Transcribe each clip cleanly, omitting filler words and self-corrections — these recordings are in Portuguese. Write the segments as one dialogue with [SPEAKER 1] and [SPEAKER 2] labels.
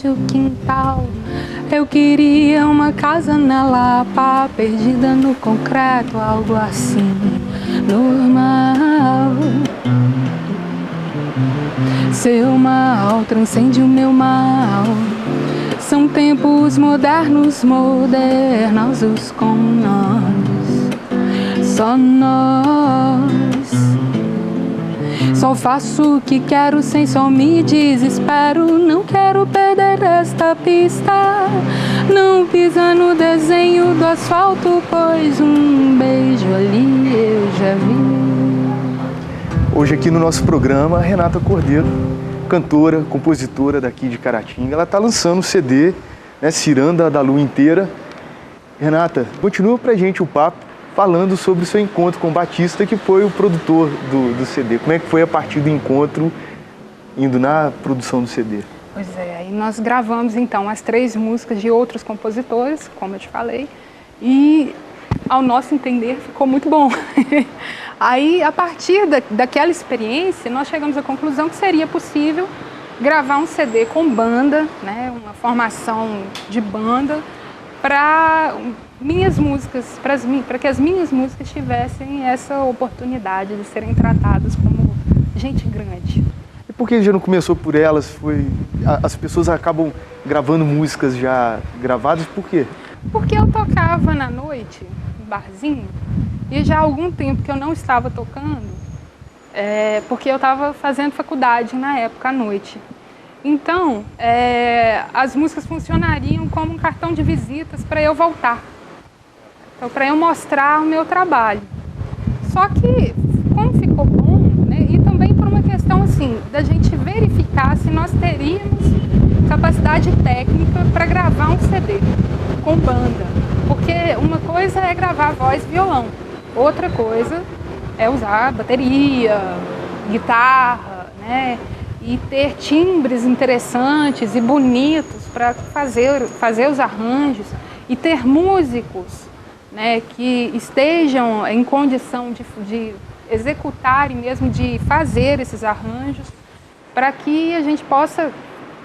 [SPEAKER 1] grande o quintal. Eu queria uma casa na Lapa, perdida no concreto, algo assim, normal. Seu mal transcende o meu mal. São tempos modernos, modernosos com nós, só nós. Só faço o que quero, sem som me desespero. Não quero perder esta pista. Não pisa no desenho do asfalto, pois um beijo ali eu já vi.
[SPEAKER 2] Hoje aqui no nosso programa, a Renata Cordeiro, cantora, compositora daqui de Caratinga, ela está lançando o CD, né, Ciranda da Lua Inteira. Renata, continua pra gente o papo falando sobre o seu encontro com o Batista, que foi o produtor do CD. Como é que foi a partir do encontro, indo na produção do CD?
[SPEAKER 1] Pois é, aí nós gravamos então as 3 músicas de outros compositores, como eu te falei, e ao nosso entender ficou muito bom. Aí, a partir daquela experiência, nós chegamos à conclusão que seria possível gravar um CD com banda, né, uma formação de banda, para minhas músicas, para que as minhas músicas tivessem essa oportunidade de serem tratadas como gente grande.
[SPEAKER 2] E por que já não começou por elas? As pessoas acabam gravando músicas já gravadas, por quê?
[SPEAKER 1] Porque eu tocava na noite, no barzinho, e já há algum tempo que eu não estava tocando, porque eu estava fazendo faculdade na época, à noite. Então, as músicas funcionariam como um cartão de visitas para eu voltar. Então, para eu mostrar o meu trabalho. Só que, como ficou bom, né, e também por uma questão assim, da gente verificar se nós teríamos capacidade técnica para gravar um CD com banda. Porque uma coisa é gravar voz e violão, outra coisa é usar bateria, guitarra, né, e ter timbres interessantes e bonitos para fazer os arranjos e ter músicos, né, que estejam em condição de executar e mesmo de fazer esses arranjos para que a gente possa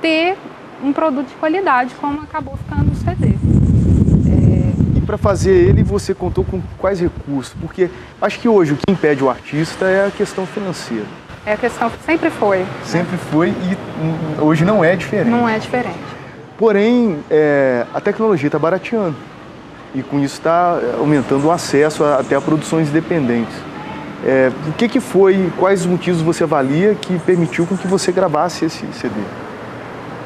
[SPEAKER 1] ter um produto de qualidade, como acabou ficando o CD.
[SPEAKER 2] E para fazer ele, você contou com quais recursos? Porque acho que hoje o que impede o artista é a questão financeira.
[SPEAKER 1] É a questão que sempre foi.
[SPEAKER 2] Sempre foi e hoje não é diferente.
[SPEAKER 1] Não é diferente.
[SPEAKER 2] Porém, a tecnologia está barateando e com isso está aumentando o acesso até a produções independentes. O que foi, quais os motivos você avalia que permitiu com que você gravasse esse CD?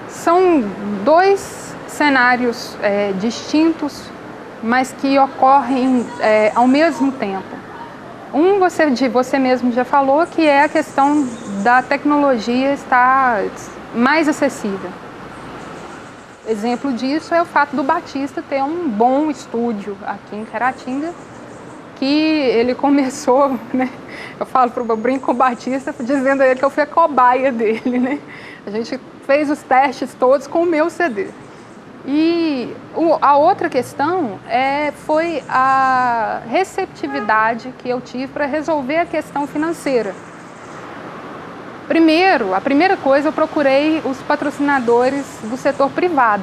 [SPEAKER 1] São 2 cenários distintos, mas que ocorrem ao mesmo tempo. Você mesmo já falou, que é a questão da tecnologia estar mais acessível. Exemplo disso é o fato do Batista ter um bom estúdio aqui em Caratinga, que ele começou, né? Eu brinco com o Batista, dizendo a ele que eu fui a cobaia dele, né? A gente fez os testes todos com o meu CD. E a outra questão foi a receptividade que eu tive para resolver a questão financeira. A primeira coisa, eu procurei os patrocinadores do setor privado,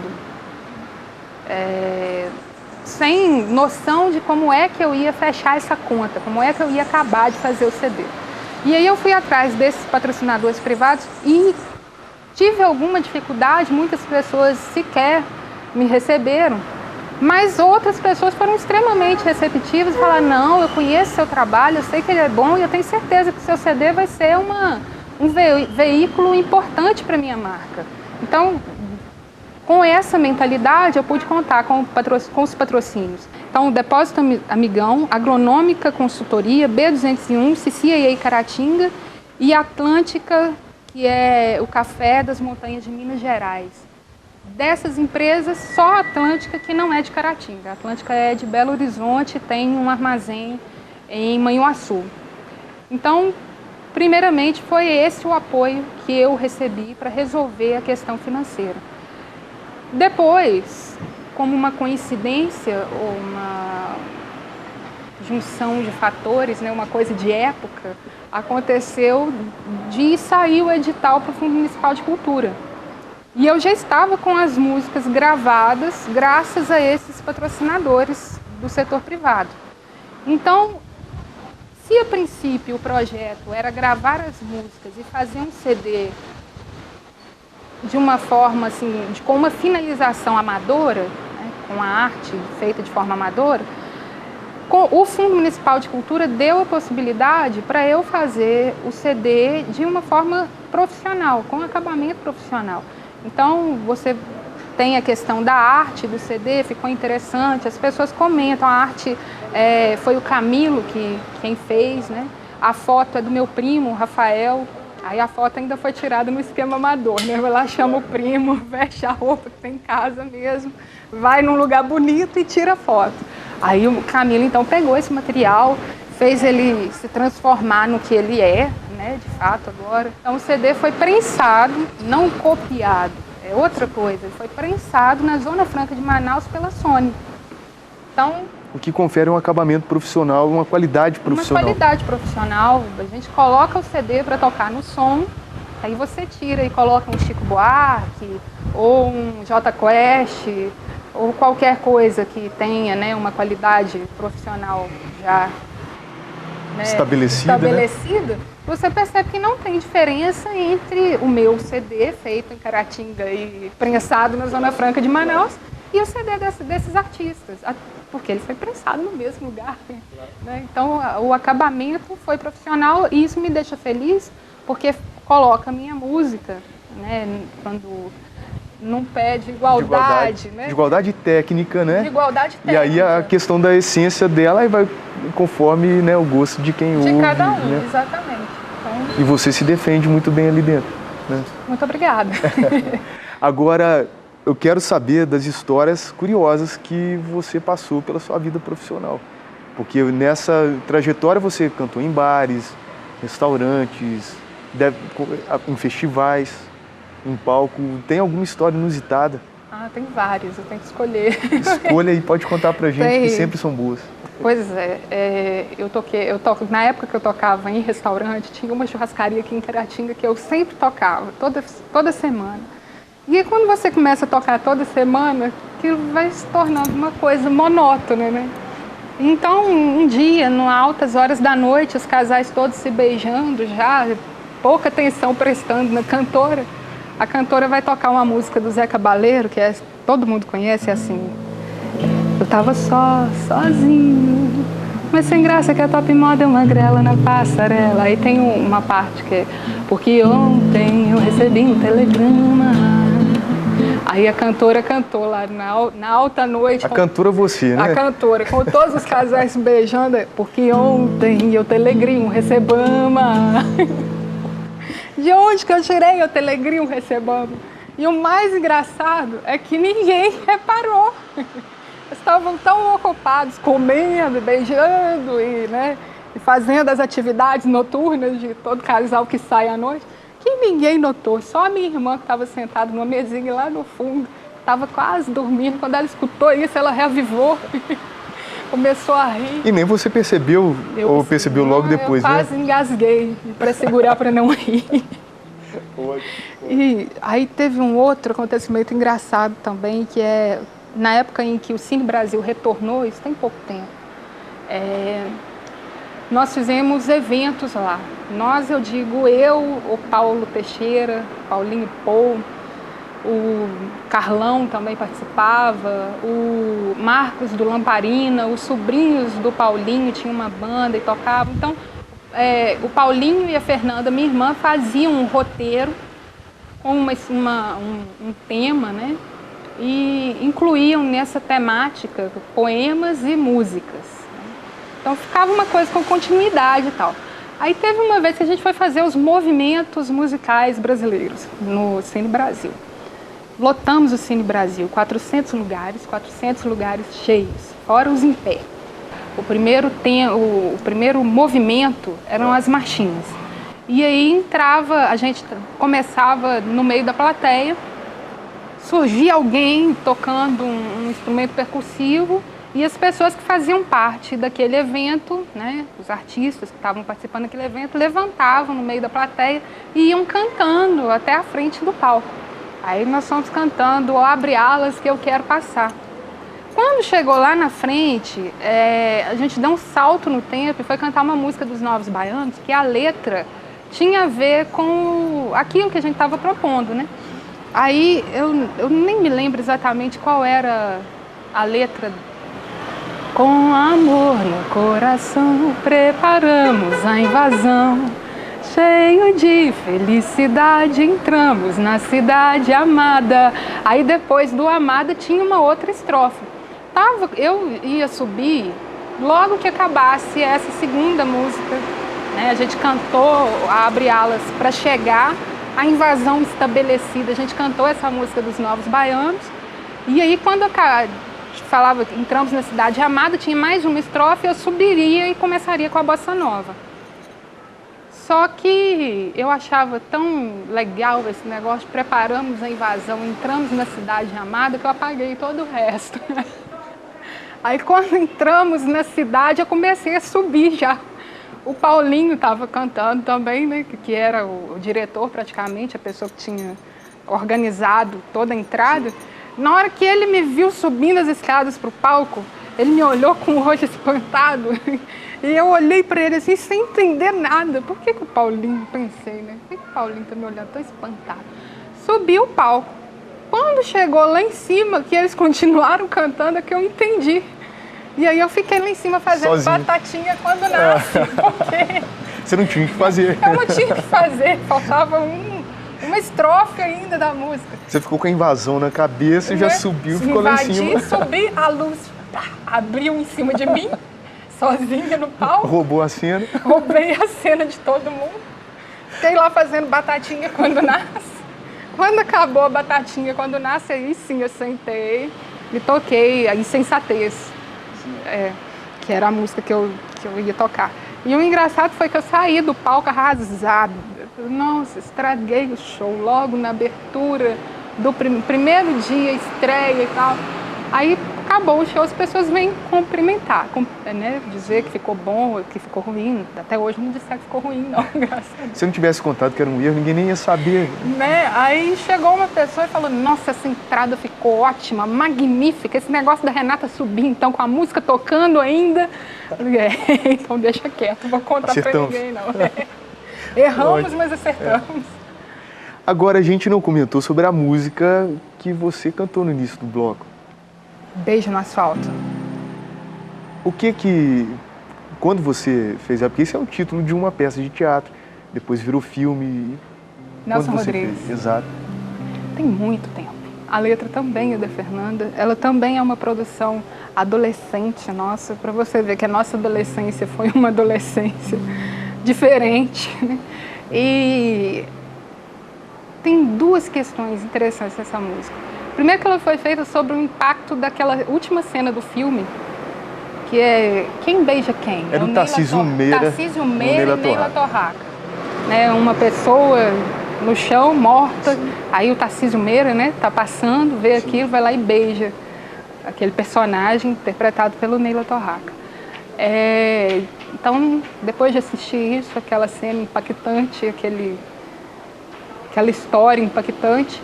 [SPEAKER 1] sem noção de como é que eu ia fechar essa conta, como é que eu ia acabar de fazer o CD. E aí eu fui atrás desses patrocinadores privados e tive alguma dificuldade, muitas pessoas sequer me receberam, mas outras pessoas foram extremamente receptivas e falaram: não, eu conheço seu trabalho, eu sei que ele é bom e eu tenho certeza que o seu CD vai ser um veículo importante para a minha marca. Então, com essa mentalidade, eu pude contar com os patrocínios. Então, o Depósito Amigão, Agronômica Consultoria, B201, CCAA Caratinga e Atlântica, que é o café das montanhas de Minas Gerais. Dessas empresas, só a Atlântica que não é de Caratinga. A Atlântica é de Belo Horizonte, tem um armazém em Manhuaçu. Então, primeiramente, foi esse o apoio que eu recebi para resolver a questão financeira. Depois, como uma coincidência ou uma junção de fatores, né, uma coisa de época, aconteceu de sair o edital para o Fundo Municipal de Cultura. E eu já estava com as músicas gravadas graças a esses patrocinadores do setor privado. Então, se a princípio o projeto era gravar as músicas e fazer um CD de uma forma assim, com uma finalização amadora, né, com a arte feita de forma amadora, o Fundo Municipal de Cultura deu a possibilidade para eu fazer o CD de uma forma profissional, com acabamento profissional. Então, você tem a questão da arte do CD, ficou interessante, as pessoas comentam, a arte foi o Camilo quem fez, né? A foto é do meu primo, Rafael, aí a foto ainda foi tirada no esquema amador, né? Vai lá, chama o primo, veste a roupa que tem em casa mesmo, vai num lugar bonito e tira a foto. Aí o Camilo, então, pegou esse material, fez ele se transformar no que ele é, né, de fato, agora. Então, o CD foi prensado, não copiado, é outra coisa. Ele foi prensado na Zona Franca de Manaus pela Sony. Então,
[SPEAKER 2] o que confere um acabamento profissional, uma qualidade profissional.
[SPEAKER 1] Uma qualidade profissional. A gente coloca o CD para tocar no som, aí você tira e coloca um Chico Buarque, ou um Jota Quest, ou qualquer coisa que tenha, né, uma qualidade profissional já, né, estabelecida, né? Você percebe que não tem diferença entre o meu CD feito em Caratinga e prensado na Zona Franca de Manaus e o CD desses artistas, porque ele foi prensado no mesmo lugar, né? Então, o acabamento foi profissional e isso me deixa feliz, porque coloca a minha música, né, quando num pé de igualdade, né?
[SPEAKER 2] De igualdade técnica, né?
[SPEAKER 1] De igualdade técnica.
[SPEAKER 2] E aí a questão da essência dela vai conforme, né, o gosto de quem ouve.
[SPEAKER 1] De cada um,
[SPEAKER 2] né?
[SPEAKER 1] exatamente. Então,
[SPEAKER 2] e você se defende muito bem ali dentro, né?
[SPEAKER 1] Muito obrigada.
[SPEAKER 2] Agora, eu quero saber das histórias curiosas que você passou pela sua vida profissional. Porque nessa trajetória você cantou em bares, restaurantes, em festivais, em palco. Tem alguma história inusitada?
[SPEAKER 1] Ah, tem várias, eu tenho que escolher.
[SPEAKER 2] Escolha e pode contar pra gente, que sempre são boas.
[SPEAKER 1] Pois é, na época que eu tocava em restaurante, tinha uma churrascaria aqui em Caratinga que eu sempre tocava, toda semana. E aí, quando você começa a tocar toda semana, aquilo vai se tornando uma coisa monótona, né? Então, um dia, em altas horas da noite, os casais todos se beijando já, pouca atenção prestando na cantora. A cantora vai tocar uma música do Zé Cabaleiro, que todo mundo conhece, é assim... Eu tava sozinho, mas sem graça que a Top Moda é uma grela na passarela. Aí tem uma parte que é... Porque ontem eu recebi um telegrama. Aí a cantora cantou lá na alta noite.
[SPEAKER 2] A cantora você, né?
[SPEAKER 1] A cantora, com todos os casais se beijando. Porque ontem eu telegrei um recebama. De onde que eu tirei o telegrama um recebama? E o mais engraçado é que ninguém reparou. Estavam tão ocupados comendo, beijando e, né, e fazendo as atividades noturnas de todo casal que sai à noite, que ninguém notou. Só a minha irmã, que estava sentada numa mesinha lá no fundo, estava quase dormindo. Quando ela escutou isso, ela reavivou, começou a rir.
[SPEAKER 2] E nem você percebeu, ou percebeu logo depois,
[SPEAKER 1] né? Eu quase engasguei para segurar para não rir. E aí teve um outro acontecimento engraçado também, que é... Na época em que o Cine Brasil retornou, isso tem pouco tempo, nós fizemos eventos lá. Nós, eu digo, o Paulo Teixeira, Paulinho Pou, o Carlão também participava, o Marcos do Lamparina, os sobrinhos do Paulinho tinham uma banda e tocavam. Então, o Paulinho e a Fernanda, minha irmã, faziam um roteiro com um tema, né? E incluíam nessa temática poemas e músicas. Então ficava uma coisa com continuidade e tal. Aí teve uma vez que a gente foi fazer os movimentos musicais brasileiros no Cine Brasil. Lotamos o Cine Brasil, 400 lugares cheios, fora os em pé. O primeiro movimento eram as marchinhas. E aí a gente começava no meio da plateia, surgia alguém tocando um instrumento percussivo e as pessoas que faziam parte daquele evento, né, os artistas que estavam participando daquele evento, levantavam no meio da plateia e iam cantando até a frente do palco. Aí nós fomos cantando "Ó, abre alas que eu quero passar". Quando chegou lá na frente, a gente deu um salto no tempo e foi cantar uma música dos Novos Baianos, que a letra tinha a ver com aquilo que a gente estava propondo, né? Aí eu nem me lembro exatamente qual era a letra. Com amor no coração, preparamos a invasão. Cheio de felicidade, entramos na cidade amada. Aí depois do amada tinha uma outra estrofe. Eu ia subir logo que acabasse essa segunda música, né? A gente cantou Abre Alas para chegar à invasão estabelecida. A gente cantou essa música dos Novos Baianos. E aí quando falava que entramos na cidade amada, tinha mais uma estrofe, eu subiria e começaria com a bossa nova. Só que eu achava tão legal esse negócio, preparamos a invasão, entramos na cidade amada, que eu apaguei todo o resto. Aí quando entramos na cidade, eu comecei a subir já. O Paulinho estava cantando também, né, que era o diretor praticamente, a pessoa que tinha organizado toda a entrada. Na hora que ele me viu subindo as escadas para o palco, ele me olhou com o rosto espantado. E eu olhei para ele assim, sem entender nada. Por que o Paulinho, pensei, né? Por que o Paulinho está me olhando tão espantado? Subi o palco. Quando chegou lá em cima, que eles continuaram cantando, é que eu entendi. E aí eu fiquei lá em cima fazendo sozinho. Batatinha quando nasce. Porque
[SPEAKER 2] você não tinha o que fazer.
[SPEAKER 1] Eu não tinha o que fazer, faltava uma estrofe ainda da música.
[SPEAKER 2] Você ficou com a invasão na cabeça e já subiu, ficou lá em cima.
[SPEAKER 1] Subi, a luz abriu em cima de mim, sozinha no palco.
[SPEAKER 2] Roubou a cena.
[SPEAKER 1] Roubei a cena de todo mundo. Fiquei lá fazendo batatinha quando nasce. Quando acabou a batatinha quando nasce, aí sim eu sentei e toquei a Insensatez, que era a música que eu ia tocar. E o engraçado foi que eu saí do palco arrasado. Nossa, estraguei o show logo na abertura do primeiro dia, estreia e tal. Aí acabou o show, as pessoas vêm cumprimentar, né? Dizer que ficou bom, que ficou ruim. Até hoje não disseram que ficou ruim, não, graças a Deus.
[SPEAKER 2] Se eu não tivesse contado que era um erro, ninguém nem ia saber.
[SPEAKER 1] Né? Aí chegou uma pessoa e falou, nossa, essa entrada ficou ótima, magnífica. Esse negócio da Renata subir, então, com a música tocando ainda. Eu falei, então deixa quieto, não vou contar pra ninguém, não. Erramos, mas acertamos.
[SPEAKER 2] Agora, a gente não comentou sobre a música que você cantou no início do bloco.
[SPEAKER 1] Beijo no Asfalto.
[SPEAKER 2] O que quando você fez, porque esse é o título de uma peça de teatro, depois virou filme.
[SPEAKER 1] Nelson Rodrigues.
[SPEAKER 2] Exato.
[SPEAKER 1] Tem muito tempo. A letra também é da Fernanda, ela também é uma produção adolescente nossa, para você ver que a nossa adolescência foi uma adolescência diferente, né? E tem duas questões interessantes nessa música. Primeiro que ela foi feita sobre o impacto daquela última cena do filme, que é Quem Beija Quem?
[SPEAKER 2] É do Tarcísio Meira
[SPEAKER 1] e Neila Torraca. Né, uma pessoa no chão, morta, aí o Tarcísio Meira, né, tá passando, vê aquilo, vai lá e beija aquele personagem interpretado pelo Neila Torraca. Então, depois de assistir isso, aquela cena impactante, aquela história impactante,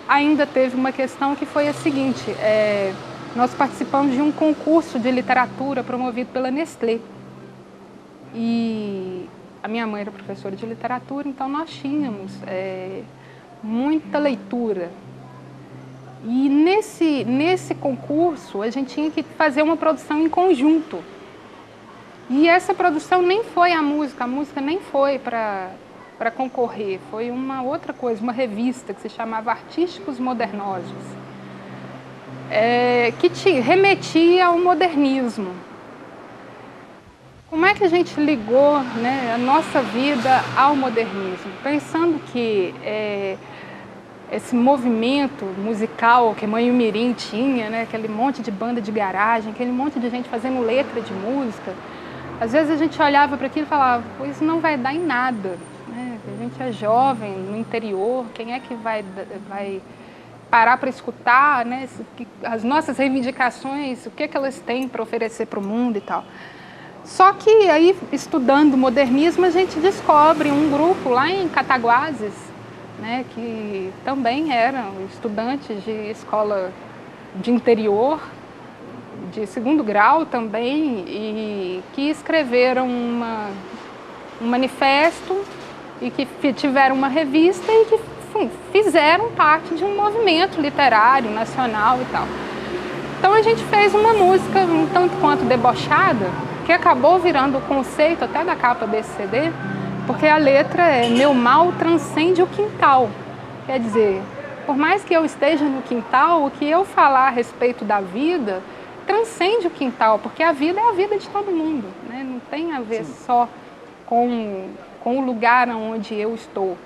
[SPEAKER 1] ainda teve uma questão que foi a seguinte, nós participamos de um concurso de literatura promovido pela Nestlé. E a minha mãe era professora de literatura, então nós tínhamos muita leitura. E nesse concurso a gente tinha que fazer uma produção em conjunto. E essa produção nem foi a música nem foi para concorrer, foi uma outra coisa, uma revista que se chamava Artísticos Modernosos, que remetia ao modernismo. Como é que a gente ligou, né, a nossa vida ao modernismo? Pensando que esse movimento musical que a Mãe Mirim tinha, né, aquele monte de banda de garagem, aquele monte de gente fazendo letra de música, às vezes a gente olhava para aquilo e falava, isso não vai dar em nada. A gente é jovem, no interior, quem é que vai parar para escutar, né, as nossas reivindicações, o que elas têm para oferecer para o mundo e tal. Só que aí, estudando modernismo, a gente descobre um grupo lá em Cataguases, né, que também eram estudantes de escola de interior, de segundo grau também, e que escreveram um manifesto e que tiveram uma revista e que fizeram parte de um movimento literário nacional e tal. Então a gente fez uma música um tanto quanto debochada, que acabou virando o conceito até da capa desse CD, porque a letra é: meu mal transcende o quintal. Quer dizer, por mais que eu esteja no quintal, o que eu falar a respeito da vida transcende o quintal, porque a vida é a vida de todo mundo, né? Não tem a ver só com o lugar onde eu estou.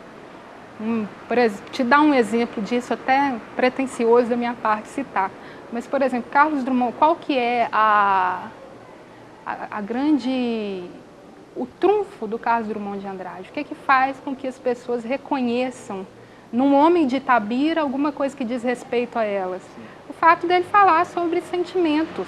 [SPEAKER 1] Por exemplo, te dar um exemplo disso, até pretensioso da minha parte citar. Mas, por exemplo, Carlos Drummond, qual que é o trunfo do Carlos Drummond de Andrade? O que é que faz com que as pessoas reconheçam num homem de Itabira alguma coisa que diz respeito a elas? O fato dele falar sobre sentimentos.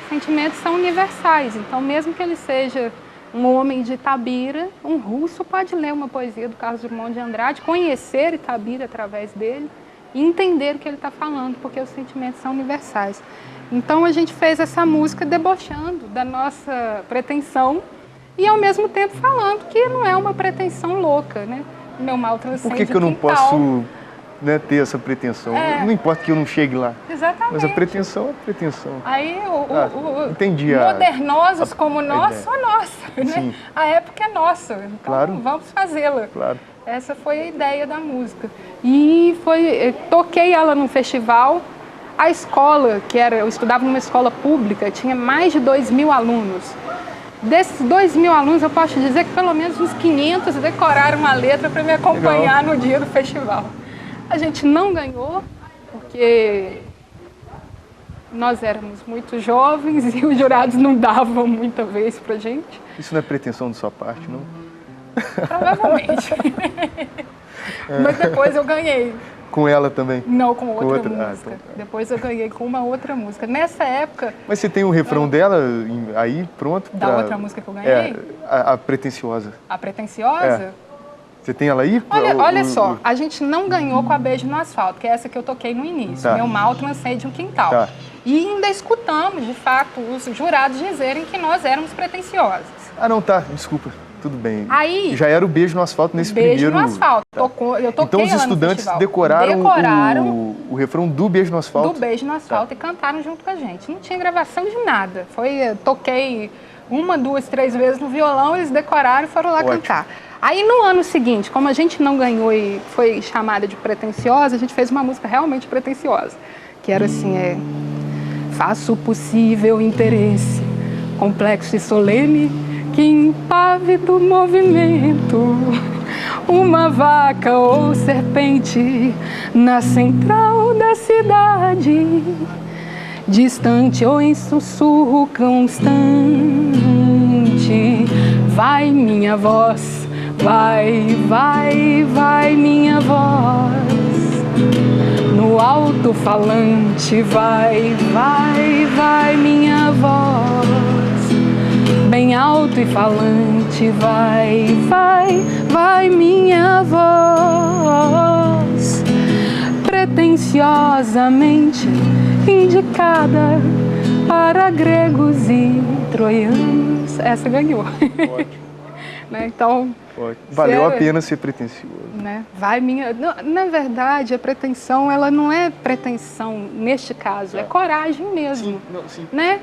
[SPEAKER 1] Sentimentos são universais, então mesmo que ele seja um homem de Itabira, um russo pode ler uma poesia do Carlos Drummond de Andrade, conhecer Itabira através dele e entender o que ele está falando, porque os sentimentos são universais. Então a gente fez essa música debochando da nossa pretensão e ao mesmo tempo falando que não é uma pretensão louca, né? Meu mal transcende
[SPEAKER 2] Por que eu não posso, né, ter essa pretensão? Não importa que eu não chegue lá.
[SPEAKER 1] Exatamente.
[SPEAKER 2] Mas a pretensão é pretensão.
[SPEAKER 1] Aí
[SPEAKER 2] entendi
[SPEAKER 1] modernosos como nós, só nossa, né?
[SPEAKER 2] Sim.
[SPEAKER 1] A época é nossa, então
[SPEAKER 2] claro.
[SPEAKER 1] Vamos fazê-la.
[SPEAKER 2] Claro.
[SPEAKER 1] Essa foi a ideia da música. E toquei ela num festival. A escola, eu estudava numa escola pública, tinha mais de 2.000 alunos. Desses 2.000 alunos, eu posso dizer que pelo menos uns 500 decoraram a letra para me acompanhar no dia do festival. A gente não ganhou, porque nós éramos muito jovens e os jurados não davam muita vez pra gente.
[SPEAKER 2] Isso não é pretensão de sua parte, não?
[SPEAKER 1] Provavelmente. Mas depois eu ganhei.
[SPEAKER 2] Com ela também?
[SPEAKER 1] Não, com outra música.
[SPEAKER 2] Então...
[SPEAKER 1] Depois eu ganhei com uma outra música. Nessa época...
[SPEAKER 2] Mas você tem o refrão dela aí pronto?
[SPEAKER 1] Da outra música que eu ganhei?
[SPEAKER 2] A Pretensiosa.
[SPEAKER 1] A Pretensiosa?
[SPEAKER 2] Você tem ela aí?
[SPEAKER 1] Olha só, a gente não ganhou com a Beijo no Asfalto, que é essa que eu toquei no início.
[SPEAKER 2] Tá.
[SPEAKER 1] Meu mal transcende um quintal.
[SPEAKER 2] Tá.
[SPEAKER 1] E ainda escutamos, de fato, os jurados dizerem que nós éramos pretensiosos.
[SPEAKER 2] Ah, não, tá. Desculpa. Tudo bem.
[SPEAKER 1] Aí,
[SPEAKER 2] já era o Beijo no Asfalto nesse
[SPEAKER 1] Beijo
[SPEAKER 2] primeiro...
[SPEAKER 1] no Asfalto.
[SPEAKER 2] Tá.
[SPEAKER 1] Eu toquei
[SPEAKER 2] então os estudantes decoraram o refrão do Beijo no Asfalto?
[SPEAKER 1] Do Beijo no Asfalto, e cantaram junto com a gente. Não tinha gravação de nada. Toquei 1, 2, 3 vezes no violão, eles decoraram e foram lá cantar. Aí no ano seguinte, como a gente não ganhou e foi chamada de pretensiosa, a gente fez uma música realmente pretensiosa. Que era assim, faço o possível interesse, complexo e solene, que impávido movimento, uma vaca ou serpente na central da cidade, distante ou em sussurro constante, vai minha voz, vai, vai, vai minha voz, no alto-falante, vai, vai, vai minha voz, bem alto e falante, vai, vai, vai minha voz, pretensiosamente indicada para gregos e troianos. Essa ganhou.
[SPEAKER 2] Ótimo.
[SPEAKER 1] Né? Então,
[SPEAKER 2] valeu a pena ser pretensioso.
[SPEAKER 1] Né? Vai minha... Na verdade, a pretensão, ela não é pretensão neste caso, é coragem mesmo.
[SPEAKER 2] Sim.
[SPEAKER 1] Né?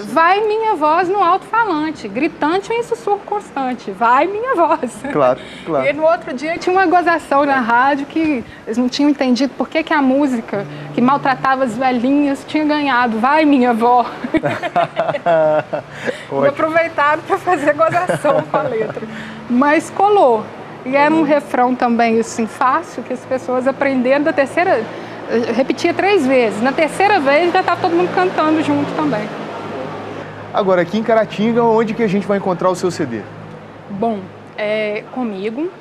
[SPEAKER 1] Vai minha voz no alto-falante, gritante ou em sussurro constante, vai minha voz.
[SPEAKER 2] Claro, claro.
[SPEAKER 1] E no outro dia tinha uma gozação na rádio que eles não tinham entendido por que a música que maltratava as velhinhas tinha ganhado, vai minha avó. E aproveitaram para fazer gozação com a letra. Mas colou. E era um refrão também assim, fácil, que as pessoas aprenderam da terceira... Repetia 3 vezes. Na terceira vez já estava todo mundo cantando junto também.
[SPEAKER 2] Agora, aqui em Caratinga, onde que a gente vai encontrar o seu CD?
[SPEAKER 1] Bom, comigo,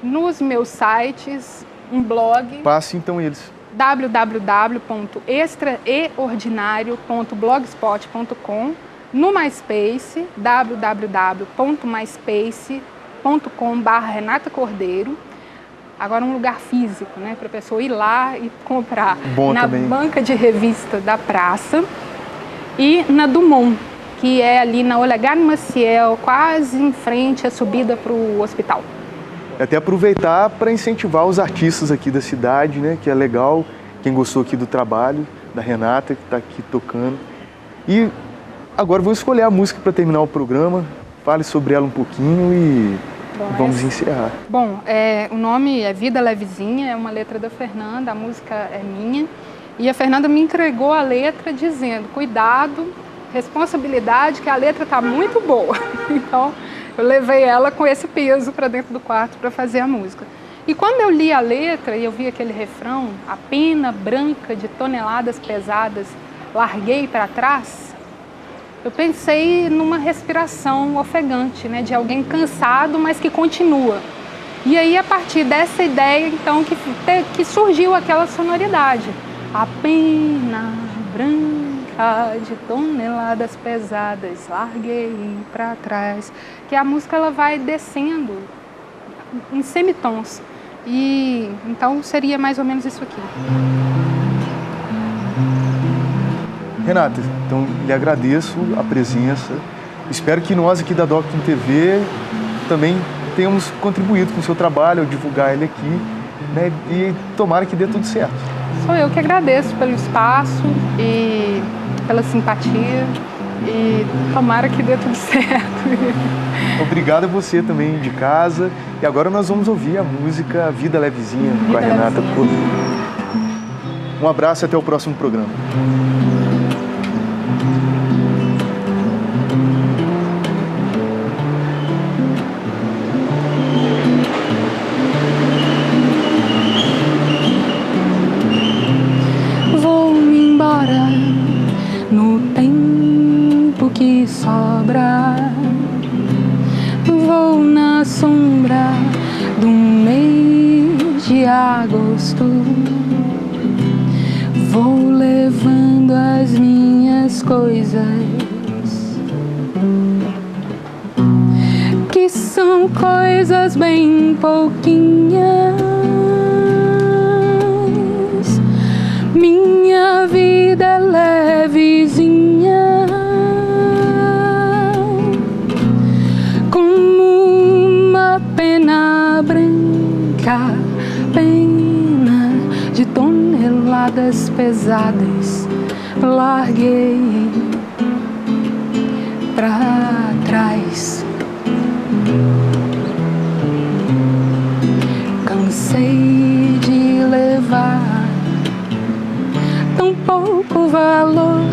[SPEAKER 1] nos meus sites, um blog...
[SPEAKER 2] Passe então eles.
[SPEAKER 1] www.extraeordinario.blogspot.com, no MySpace, www.myspace.com.br Renata Cordeiro, Agora um lugar físico, né, para a pessoa ir lá e comprar.
[SPEAKER 2] Bom
[SPEAKER 1] na
[SPEAKER 2] também.
[SPEAKER 1] banca de revista da praça e na Dumont, que é ali na Olegário Maciel, quase em frente à subida para o hospital.
[SPEAKER 2] Até aproveitar para incentivar os artistas aqui da cidade, né, que é legal, quem gostou aqui do trabalho da Renata, que está aqui tocando. E agora vou escolher a música para terminar o programa, fale sobre ela um pouquinho e vamos encerrar.
[SPEAKER 1] Bom, o nome é Vida Levezinha, é uma letra da Fernanda, a música é minha. E a Fernanda me entregou a letra dizendo, cuidado, responsabilidade, que a letra está muito boa. Então, eu levei ela com esse peso para dentro do quarto para fazer a música. E quando eu li a letra e eu vi aquele refrão, a pena branca de toneladas pesadas, larguei para trás, eu pensei numa respiração ofegante, né, de alguém cansado, mas que continua. E aí, a partir dessa ideia, então, que surgiu aquela sonoridade. A pena branca de toneladas pesadas, larguei para trás. Que a música ela vai descendo em semitons. E então seria mais ou menos isso aqui.
[SPEAKER 2] Renata, então lhe agradeço a presença. Espero que nós aqui da Doctum TV também tenhamos contribuído com o seu trabalho, ao divulgar ele aqui, né? E tomara que dê tudo certo.
[SPEAKER 1] Sou eu que agradeço pelo espaço e pela simpatia e tomara que dê tudo certo.
[SPEAKER 2] Obrigado a você também de casa. E agora nós vamos ouvir a música Vida Levezinha com a Renata Cordeiro. Um abraço e até o próximo programa.
[SPEAKER 1] Vou-me embora no tempo que sobra. Vou na sombra do mês de agosto. Vou levando as minhas coisas, que são coisas bem pouquinhas. Minha vida é levezinha, como uma pena branca, pena de toneladas pesadas, larguei pra trás. Cansei de levar tão pouco valor,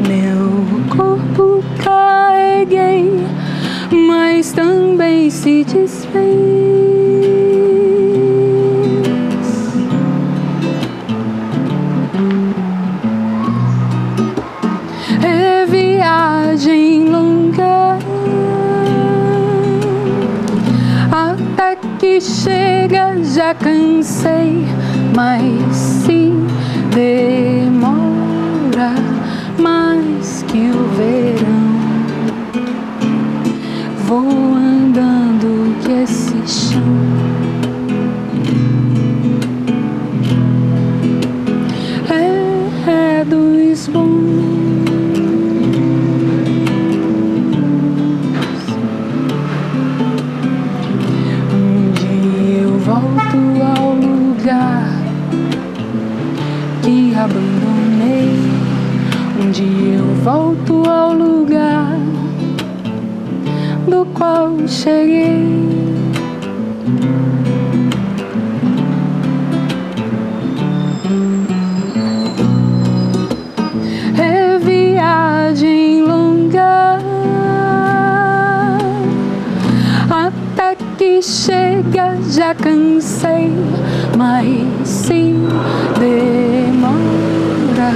[SPEAKER 1] meu corpo carreguei, mas também se desfez. É viagem longa, até que chega, já cansei, mas se demora mais que o verão. Vou andando que esse chão é dos bons. Um dia eu volto ao lugar que abandonei. Um dia eu volto ao lugar do qual cheguei. É viagem longa, até que chega, já cansei, mas se demora